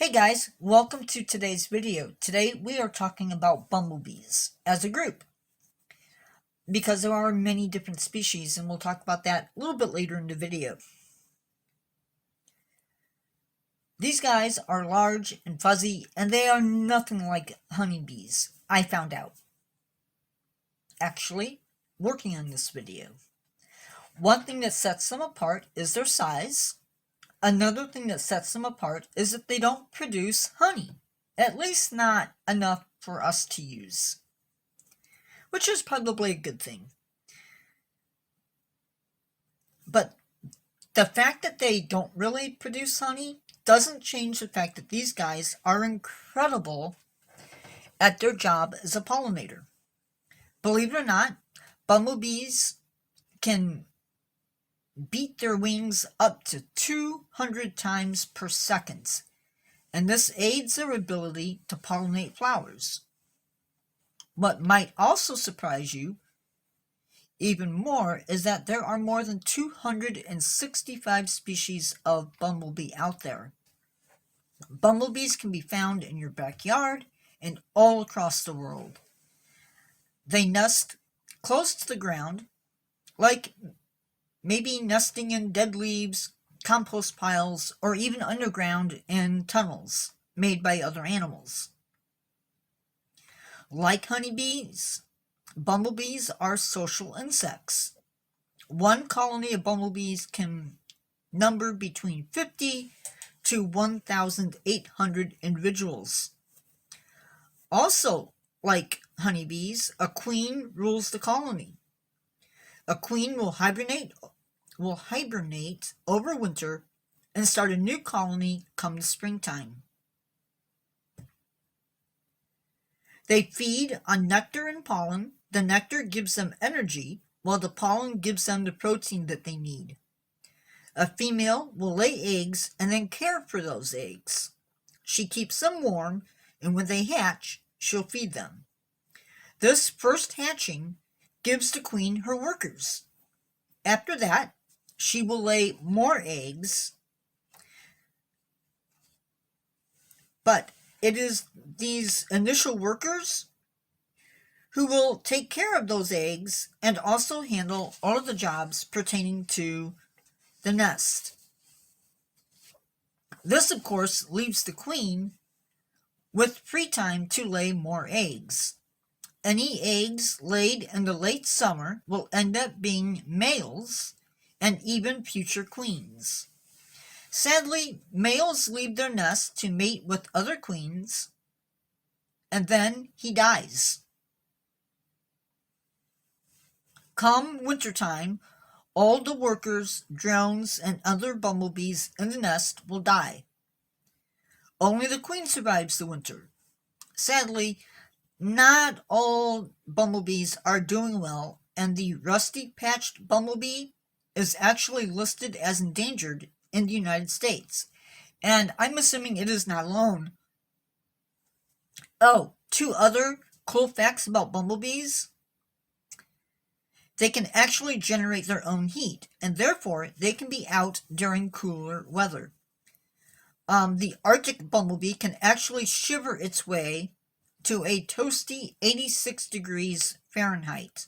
Hey guys, welcome to today's video. Today we are talking about bumblebees as a group because there are many different species, and we'll talk about that a little bit later in the video. These guys are large and fuzzy, and they are nothing like honeybees, I found out. Actually, working on this video. One thing that sets them apart is their size. Another thing that sets them apart is that they don't produce honey, at least not enough for us to use, which is probably a good thing. But the fact that they don't really produce honey doesn't change the fact that these guys are incredible at their job as a pollinator. Believe it or not, bumblebees can beat their wings up to 200 times per second, and this aids their ability to pollinate flowers. What might also surprise you even more is that there are more than 265 species of bumblebee out there. Bumblebees can be found in your backyard and all across the world. They nest close to the ground, like maybe nesting in dead leaves, compost piles, or even underground in tunnels made by other animals. Like honeybees, bumblebees are social insects. One colony of bumblebees can number between 50 to 1,800 individuals. Also, like honeybees, a queen rules the colony. A queen will hibernate over winter and start a new colony come the springtime. They feed on nectar and pollen. The nectar gives them energy, while the pollen gives them the protein that they need. A female will lay eggs and then care for those eggs. She keeps them warm, and when they hatch, she'll feed them. This first hatching gives the queen her workers. After that, she will lay more eggs, but it is these initial workers who will take care of those eggs and also handle all of the jobs pertaining to the nest. This, of course, leaves the queen with free time to lay more eggs. Any eggs laid in the late summer will end up being males and even future queens. Sadly, males leave their nest to mate with other queens, and then he dies. Come wintertime, all the workers, drones, and other bumblebees in the nest will die. Only the queen survives the winter. Sadly, not all bumblebees are doing well, and the rusty-patched bumblebee is actually listed as endangered in the United States. And I'm assuming it is not alone. Oh, two other cool facts about bumblebees. They can actually generate their own heat, and therefore they can be out during cooler weather. The Arctic bumblebee can actually shiver its way to a toasty 86 degrees Fahrenheit.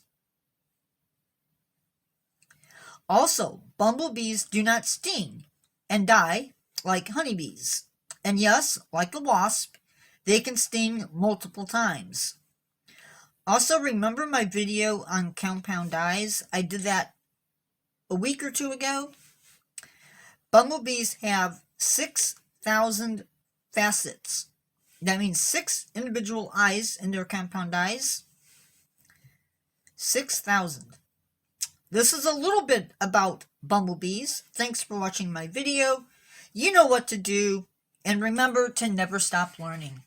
Also, bumblebees do not sting and die like honeybees. And yes, like a wasp, they can sting multiple times. Also, remember my video on compound dyes? I did that a week or two ago. Bumblebees have 6,000 facets. That means 6 individual eyes in their compound dyes. 6,000. This is a little bit about bumblebees. Thanks for watching my video. You know what to do, and remember to never stop learning.